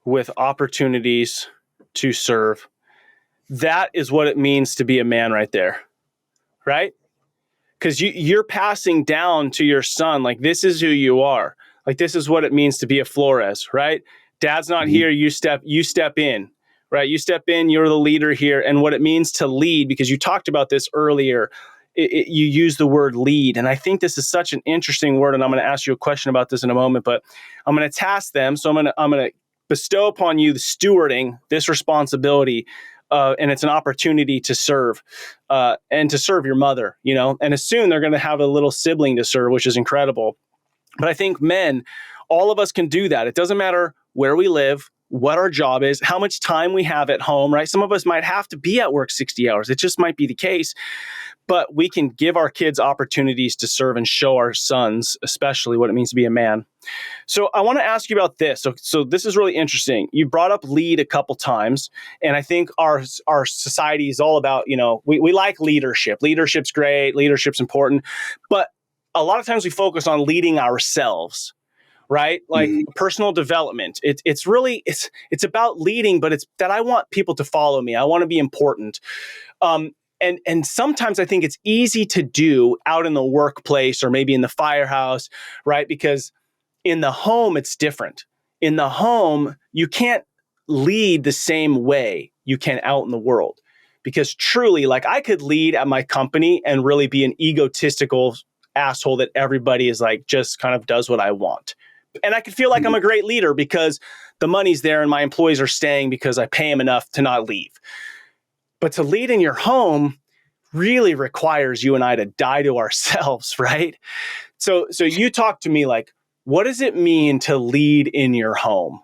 with opportunities to serve. That is what it means to be a man right there, right? Because you're passing down to your son, like, this is who you are. Like, this is what it means to be a Flores, right? Dad's not here, you step in, right? You step in, you're the leader here. And what it means to lead, because you talked about this earlier, you use the word lead. And I think this is such an interesting word, and I'm going to ask you a question about this in a moment, but I'm going to task them. So I'm going to bestow upon you the stewarding, this responsibility, and it's an opportunity to serve, and to serve your mother, and as soon they're going to have a little sibling to serve, which is incredible. But I think men, all of us can do that. It doesn't matter where we live, what our job is, how much time we have at home, right? Some of us might have to be at work 60 hours. It just might be the case. But we can give our kids opportunities to serve and show our sons, especially, what it means to be a man. So I want to ask you about this. So this is really interesting. You brought up lead a couple times, and I think our society is all about, we like leadership. Leadership's great. Leadership's important. But a lot of times we focus on leading ourselves, right? Like personal development. It's really about leading, but it's that I want people to follow me. I want to be important. And sometimes I think it's easy to do out in the workplace or maybe in the firehouse, right? Because in the home, it's different. In the home, you can't lead the same way you can out in the world. Because truly, like, I could lead at my company and really be an egotistical asshole that everybody is like, just kind of does what I want. And I could feel like I'm a great leader because the money's there and my employees are staying because I pay them enough to not leave. But to lead in your home really requires you and I to die to ourselves, right? So you talk to me like, what does it mean to lead in your home?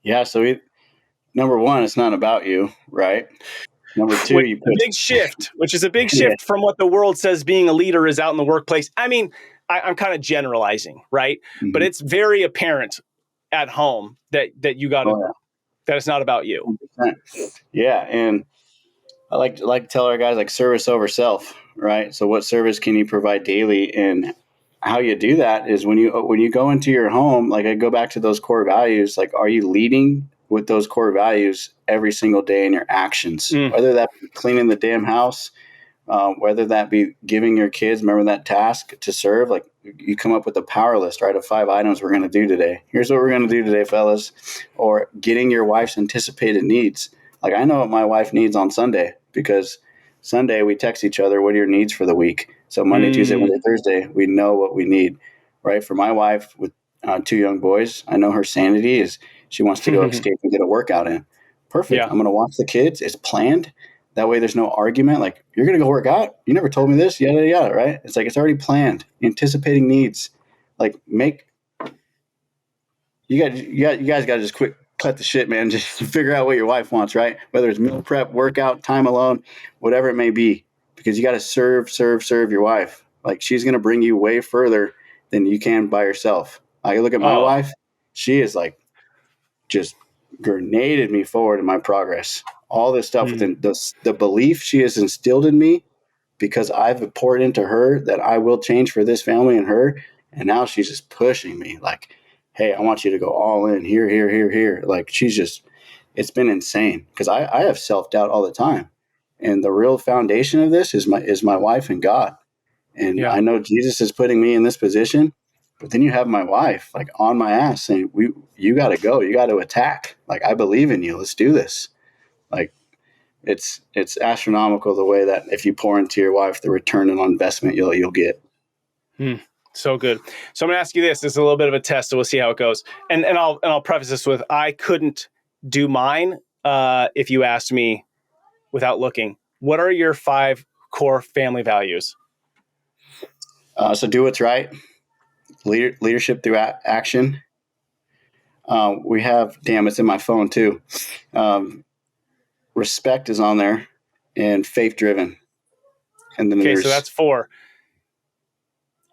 Yeah, so number one, it's not about you, right? Number two, big shift, which is a big shift from what the world says being a leader is out in the workplace. I mean, I'm kind of generalizing, right? But it's very apparent at home that you got that it's not about you. 100%. Yeah, and I like to tell our guys, like, service over self, right? So what service can you provide daily? And how you do that is when you go into your home, like, I go back to those core values, like, are you leading with those core values every single day in your actions? Whether that be cleaning the damn house, whether that be giving your kids, remember that task to serve, like, you come up with a power list, right, of 5 items we're going to do today. Here's what we're going to do today, fellas. Or getting your wife's anticipated needs. Like, I know what my wife needs on Sunday, because Sunday we text each other, what are your needs for the week? So Monday, Tuesday, Wednesday, Thursday, we know what we need, right? For my wife, with 2 young boys. I know her sanity is she wants to go escape and get a workout in. Perfect. Yeah. I'm going to watch the kids. It's planned. That way there's no argument. Like, you're going to go work out? You never told me this, yada, yada, right? It's like, it's already planned. Anticipating needs. Like, you guys got to just cut the shit, man. Just figure out what your wife wants, right? Whether it's meal prep, workout, time alone, whatever it may be, because you got to serve your wife. Like, she's going to bring you way further than you can by yourself. I look at my wife. She is like just grenaded me forward in my progress. All this stuff within the belief she has instilled in me, because I've poured into her that I will change for this family and her. And now she's just pushing me like, hey, I want you to go all in here, here, here, here. Like, it's been insane, because I have self-doubt all the time. And the real foundation of this is my wife and God. And I know Jesus is putting me in this position, but then you have my wife like on my ass saying, you got to go, you got to attack. Like, I believe in you. Let's do this. Like, it's astronomical the way that if you pour into your wife, the return on investment you'll get. So good. So I'm going to ask you this. This is a little bit of a test, so we'll see how it goes. And I'll preface this with, I couldn't do mine if you asked me without looking. What are your 5 core family values? So do what's right. Leadership through action. We have, it's in my phone too. Respect is on there, and faith driven. And then so that's 4.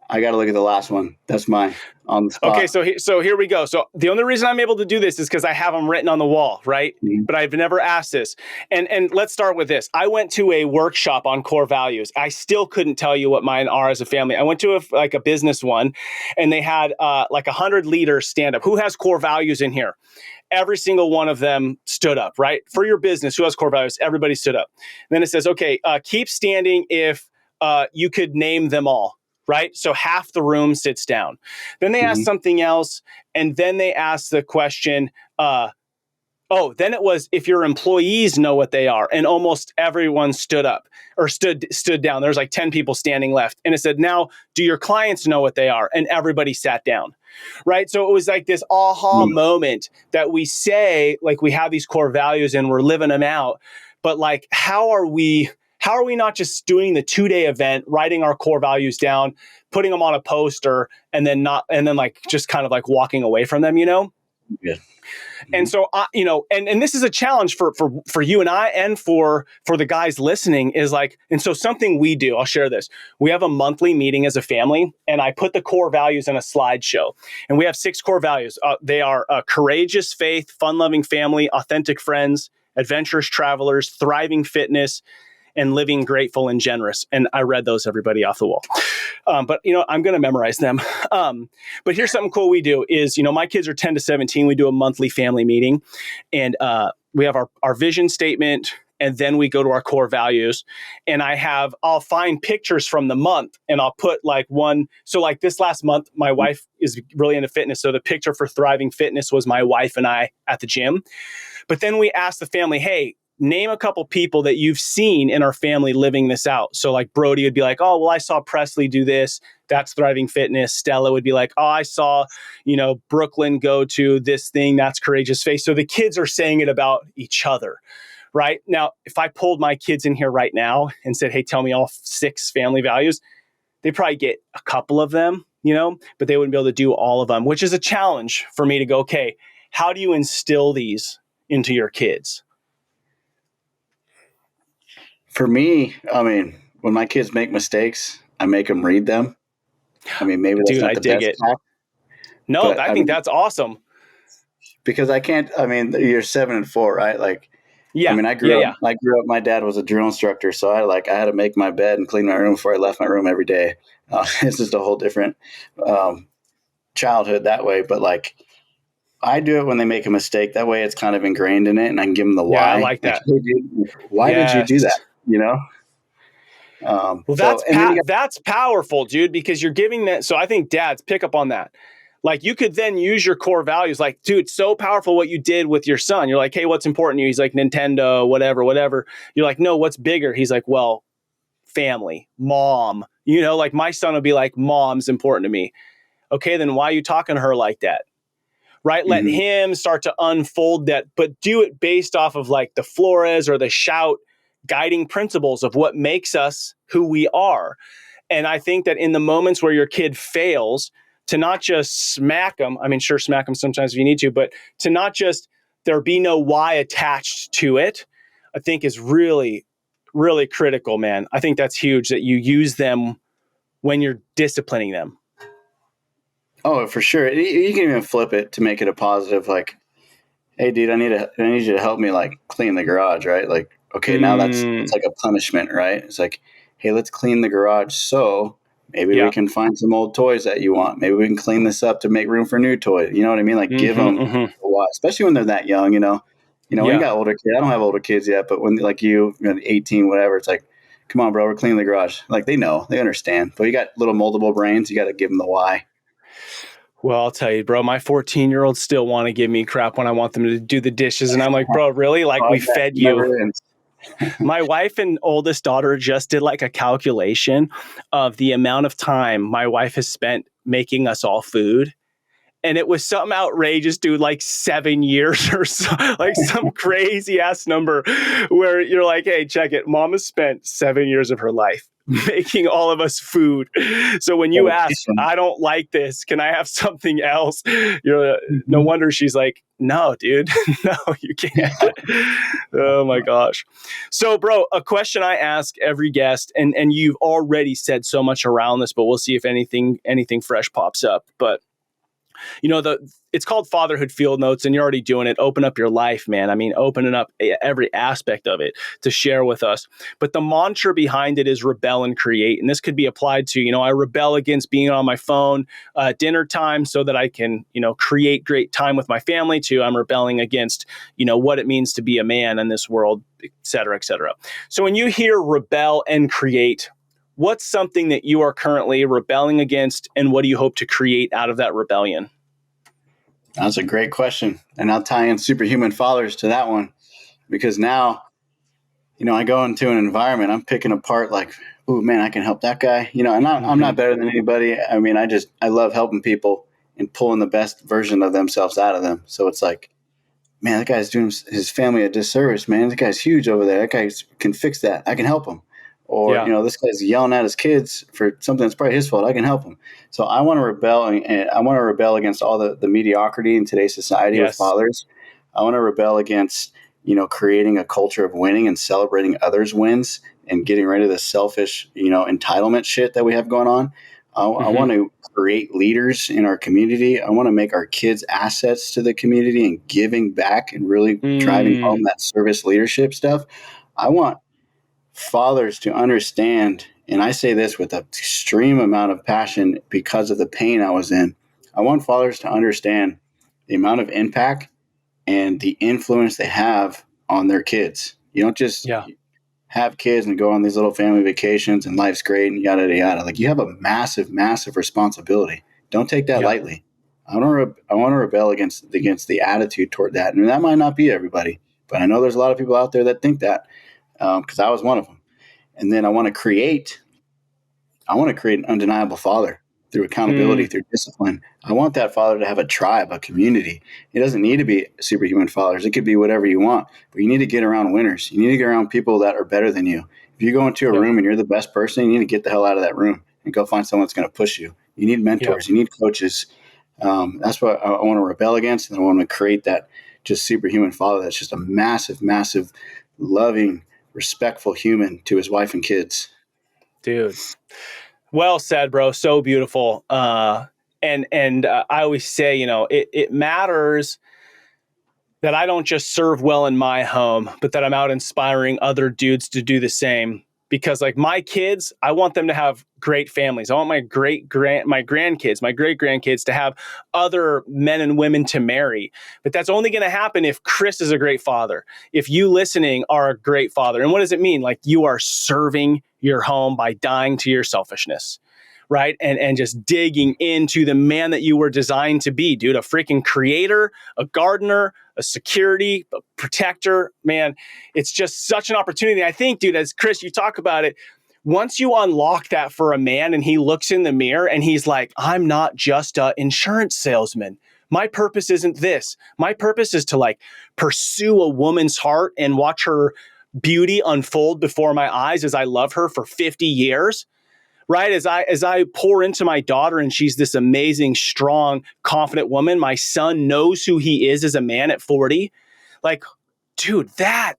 I got to look at the last one. That's mine on the spot. Okay, so here we go. So the only reason I'm able to do this is because I have them written on the wall, right? Mm-hmm. But I've never asked this. And let's start with this. I went to a workshop on core values. I still couldn't tell you what mine are as a family. I went to a business one, and they had like 100 leaders stand up. Who has core values in here? Every single one of them stood up, right? For your business, who has core values? Everybody stood up. And then it says, okay, keep standing if you could name them all. Right? So half the room sits down. Then they ask something else. And then they ask the question, then it was if your employees know what they are. And almost everyone stood up or stood down. There's like 10 people standing left. And it said, now, do your clients know what they are? And everybody sat down. Right? So it was like this aha moment that we say, like, we have these core values and we're living them out. But like, how are we not just doing the 2-day event, writing our core values down, putting them on a poster, and then like just kind of like walking away from them, Yeah. And so, and this is a challenge for you and I, and for the guys listening, is like, and so something we do, I'll share this. We have a monthly meeting as a family, and I put the core values in a slideshow, and we have 6 core values. They are courageous faith, fun-loving family, authentic friends, adventurous travelers, thriving fitness, and living grateful and generous. And I read those, everybody, off the wall. But, I'm going to memorize them. But here's something cool we do is, my kids are 10 to 17. We do a monthly family meeting, and we have our vision statement, and then we go to our core values. And I'll find pictures from the month, and I'll put like one. So like this last month, my wife is really into fitness. So the picture for thriving fitness was my wife and I at the gym. But then we asked the family, hey, name a couple people that you've seen in our family living this out. So like Brody would be like, oh, well, I saw Presley do this. That's thriving fitness. Stella would be like, oh, I saw, Brooklyn go to this thing. That's courageous faith. So the kids are saying it about each other, right? Now, if I pulled my kids in here right now and said, hey, tell me all 6 family values, they probably get a couple of them, but they wouldn't be able to do all of them, which is a challenge for me to go, okay, how do you instill these into your kids? For me, when my kids make mistakes, I make them read them. Maybe that's not the best hack. No, I think that's awesome. Because I can't, you're 7 and 4, right? Like, yeah. I grew up, my dad was a drill instructor. So I had to make my bed and clean my room before I left my room every day. It's just a whole different childhood that way. But like, I do it when they make a mistake. That way it's kind of ingrained in it, and I can give them the why. Yeah, I like that. Why did you do that? Well, that's powerful, dude, because you're giving that. So I think dads pick up on that. Like, you could then use your core values. Like, dude, it's so powerful what you did with your son. You're like, hey, what's important to you? He's like, Nintendo, whatever. You're like, no, what's bigger? He's like, well, family, mom. Like my son would be like, mom's important to me. Okay, then why are you talking to her like that? Right? Let Mm-hmm. him start to unfold that, but do it based off of like the Flores or the Shout guiding principles of what makes us who we are. And I think that in the moments where your kid fails, to not just smack them, I mean, sure, smack them sometimes if you need to, but to not just, there be no why attached to it, I think is really, really critical, man. I think that's huge that you use them when you're disciplining them. Oh, for sure. You can even flip it to make it a positive, like, hey, dude, I need you to help me like clean the garage, right? Like, okay, now it's like a punishment, right? It's like, hey, let's clean the garage so maybe we Yeah. can find some old toys that you want. Maybe we can clean this up to make room for new toys. You know what I mean? Like, give them a while, especially when they're that young. We Yeah. got older kids. I don't have older kids yet, but when like you 18, whatever, it's like, come on, bro, we're cleaning the garage. Like they know, they understand. But you got little multiple brains. You got to give them the why. Well, I'll tell you, bro, my 14-year-olds still want to give me crap when I want them to do the dishes. And I'm like, bro, really? Like, we fed you. Never ends. My wife and oldest daughter just did like a calculation of the amount of time my wife has spent making us all food. And it was something outrageous, dude, like 7 years or so, like some crazy ass number where you're like, hey, check it. Mama spent 7 years of her life making all of us food. So when you ask, I don't like this, can I have something else? No wonder she's like, no, dude, no, you can't. Oh my gosh. So, bro, a question I ask every guest, and you've already said so much around this, but we'll see if anything fresh pops up. But it's called Fatherhood Field Notes, and you're already doing it. Open up your life, man. I mean, opening up every aspect of it to share with us. But the mantra behind it is rebel and create. And this could be applied to, I rebel against being on my phone dinner time so that I can, create great time with my family, to I'm rebelling against, what it means to be a man in this world, et cetera, et cetera. So when you hear rebel and create, what's something that you are currently rebelling against, and what do you hope to create out of that rebellion? That's a great question. And I'll tie in Superhuman Fathers to that one, because now, I go into an environment, I'm picking apart like, oh man, I can help that guy, and I'm not better than anybody. I mean, I love helping people and pulling the best version of themselves out of them. So it's like, man, that guy's doing his family a disservice, man. That guy's huge over there. That guy can fix that. I can help him. Or, this guy's yelling at his kids for something that's probably his fault. I can help him. So I want to rebel, and I want to rebel against all the mediocrity in today's society with fathers. I want to rebel against, creating a culture of winning and celebrating others' wins and getting rid of the selfish, entitlement shit that we have going on. I want to create leaders in our community. I want to make our kids assets to the community and giving back and really driving home that service leadership stuff. I want fathers to understand, and I say this with an extreme amount of passion because of the pain I was in. I want fathers to understand the amount of impact and the influence they have on their kids. You don't just have kids and go on these little family vacations and life's great and yada, yada, yada. Like, you have a massive, massive responsibility. Don't take that lightly. I want to rebel against the attitude toward that. And that might not be everybody, but I know there's a lot of people out there that think that, because I was one of them. And then I want to create an undeniable father through accountability, through discipline. I want that father to have a tribe, a community. It doesn't need to be Superhuman Fathers. It could be whatever you want, but you need to get around winners. You need to get around people that are better than you. If you go into a room and you're the best person, you need to get the hell out of that room and go find someone that's going to push you. You need mentors. You need coaches. That's what I want to rebel against. And I want to create that just superhuman father that's just a massive, massive, loving, respectful human to his wife and kids. Dude. Well said, bro. So beautiful. And I always say, it matters that I don't just serve well in my home, but that I'm out inspiring other dudes to do the same. Because like my kids, I want them to have great families. I want my grandkids, my great grandkids to have other men and women to marry. But that's only going to happen if Chris is a great father. If you listening are a great father. And what does it mean? Like, you are serving your home by dying to your selfishness, right? And just digging into the man that you were designed to be, dude. A freaking creator, a gardener, a security, a protector. Man, it's just such an opportunity. I think, dude, as Chris, you talk about it, once you unlock that for a man and he looks in the mirror and he's like, I'm not just an insurance salesman. My purpose isn't this. My purpose is to like pursue a woman's heart and watch her beauty unfold before my eyes as I love her for 50 years. Right? As I pour into my daughter and she's this amazing, strong, confident woman, my son knows who he is as a man at 40. Like, dude, that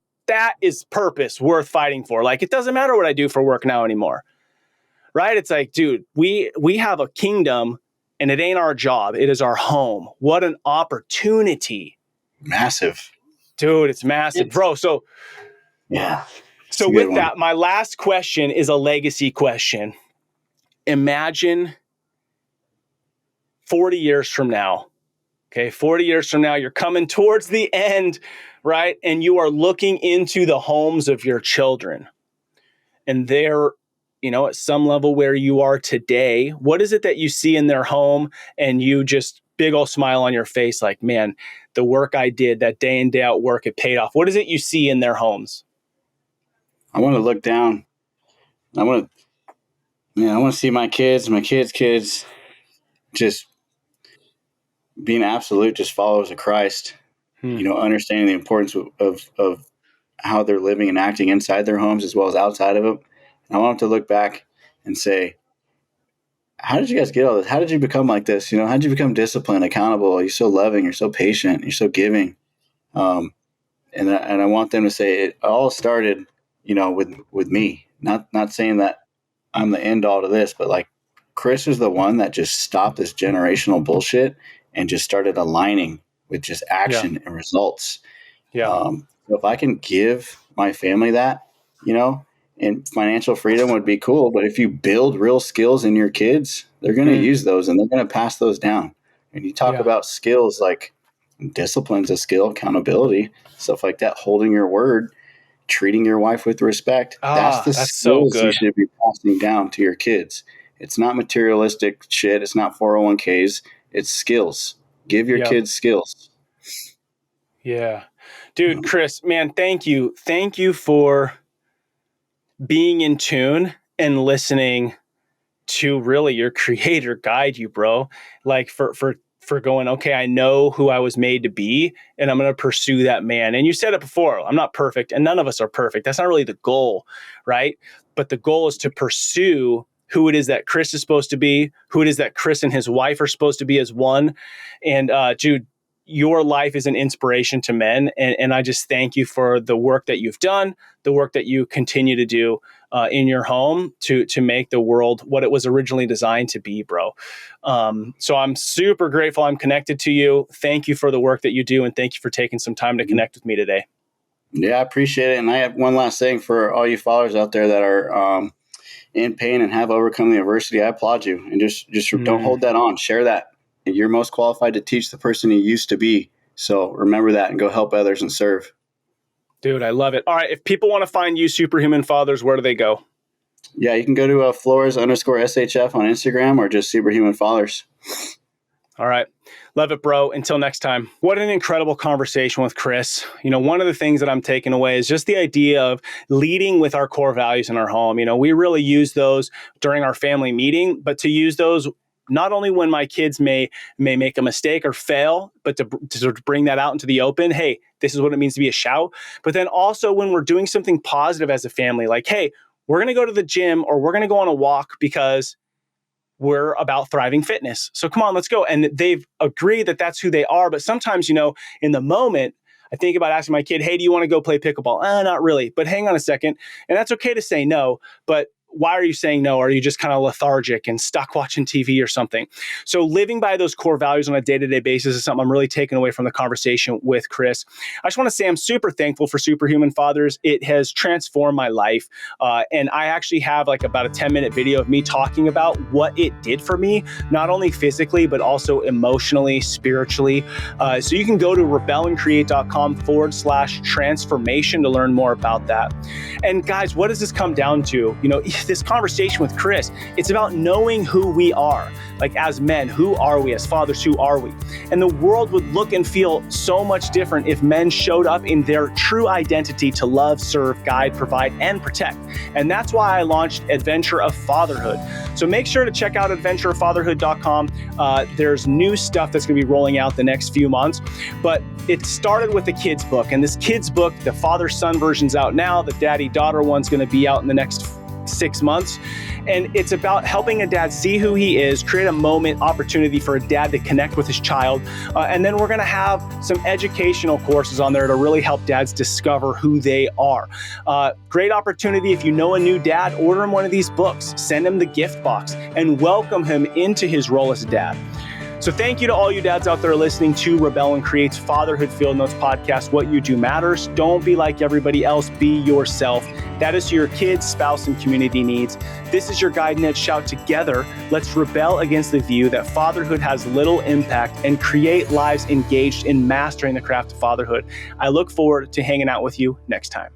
is purpose worth fighting for. Like, it doesn't matter what I do for work now anymore. Right? It's like, dude, we have a kingdom and it ain't our job. It is our home. What an opportunity. Massive. Dude, it's massive, bro. So yeah. So with that, my last question is a legacy question. Imagine 40 years from now, okay? 40 years from now, you're coming towards the end, right? And you are looking into the homes of your children. And they're, at some level where you are today. What is it that you see in their home and you just big old smile on your face like, man, the work I did, that day in, day out work, it paid off. What is it you see in their homes? I want to look down. I want to see my kids just being absolute just followers of Christ, understanding the importance of how they're living and acting inside their homes as well as outside of them. And I want them to look back and say, how did you guys get all this? How did you become like this? How did you become disciplined, accountable? You're so loving. You're so patient. You're so giving. And I want them to say it all started, with me, not saying that I'm the end all to this, but like Chris is the one that just stopped this generational bullshit and just started aligning with just action and results. Yeah. So if I can give my family that, and financial freedom would be cool. But if you build real skills in your kids, they're going to use those and they're going to pass those down. And you talk about skills like discipline's a skill, accountability, stuff like that, holding your word, treating your wife with respect. That's the skills you should be passing down to your kids. It's not materialistic shit. It's not 401ks. It's skills. Give your kids skills. Yeah. Dude, Chris, man, thank you. Thank you for being in tune and listening to really your creator guide you, bro. Like for going, okay, I know who I was made to be and I'm going to pursue that man. And you said it before, I'm not perfect and none of us are perfect. That's not really the goal, right? But the goal is to pursue who it is that Chris is supposed to be, who it is that Chris and his wife are supposed to be as one. And dude, your life is an inspiration to men. And I just thank you for the work that you've done, the work that you continue to do in your home to make the world what it was originally designed to be, bro. So I'm super grateful I'm connected to you. Thank you for the work that you do. And thank you for taking some time to connect with me today. Yeah, I appreciate it. And I have one last thing for all you followers out there that are in pain and have overcome the adversity. I applaud you. And just don't hold that on. Share that. You're most qualified to teach the person you used to be. So remember that and go help others and serve. Dude, I love it. All right. If people want to find you, Superhuman Fathers, where do they go? Yeah, you can go to Flores_SHF on Instagram or just Superhuman Fathers. All right. Love it, bro. Until next time. What an incredible conversation with Chris. One of the things that I'm taking away is just the idea of leading with our core values in our home. We really use those during our family meeting, but to use those not only when my kids may make a mistake or fail, but to bring that out into the open. Hey, this is what it means to be a shout. But then also when we're doing something positive as a family, like, hey, we're going to go to the gym or we're going to go on a walk because we're about thriving fitness. So come on, let's go. And they've agreed that that's who they are. But sometimes, in the moment, I think about asking my kid, hey, do you want to go play pickleball? Not really, but hang on a second. And that's okay to say no, but why are you saying no? Are you just kind of lethargic and stuck watching TV or something? So living by those core values on a day-to-day basis is something I'm really taking away from the conversation with Chris. I just want to say I'm super thankful for Superhuman Fathers. It has transformed my life. And I actually have like about a 10-minute video of me talking about what it did for me, not only physically, but also emotionally, spiritually. So you can go to rebellandcreate.com/transformation to learn more about that. And guys, what does this come down to? this conversation with Chris, it's about knowing who we are. Like as men, who are we? As fathers, who are we? And the world would look and feel so much different if men showed up in their true identity to love, serve, guide, provide, and protect. And that's why I launched Adventure of Fatherhood. So make sure to check out adventureoffatherhood.com. There's new stuff that's going to be rolling out the next few months. But it started with the kids book. And this kids book, the father-son version's out now. The daddy-daughter one's going to be out in the next 6 months. And it's about helping a dad see who he is, create a moment, opportunity for a dad to connect with his child. And then we're going to have some educational courses on there to really help dads discover who they are. Great opportunity. If you know a new dad, order him one of these books, send him the gift box, and welcome him into his role as a dad. So thank you to all you dads out there listening to Rebel and Create's Fatherhood Field Notes podcast. What you do matters. Don't be like everybody else. Be yourself. That is your kids, spouse, and community needs. This is your guide, Ned Shout. Together, let's rebel against the view that fatherhood has little impact and create lives engaged in mastering the craft of fatherhood. I look forward to hanging out with you next time.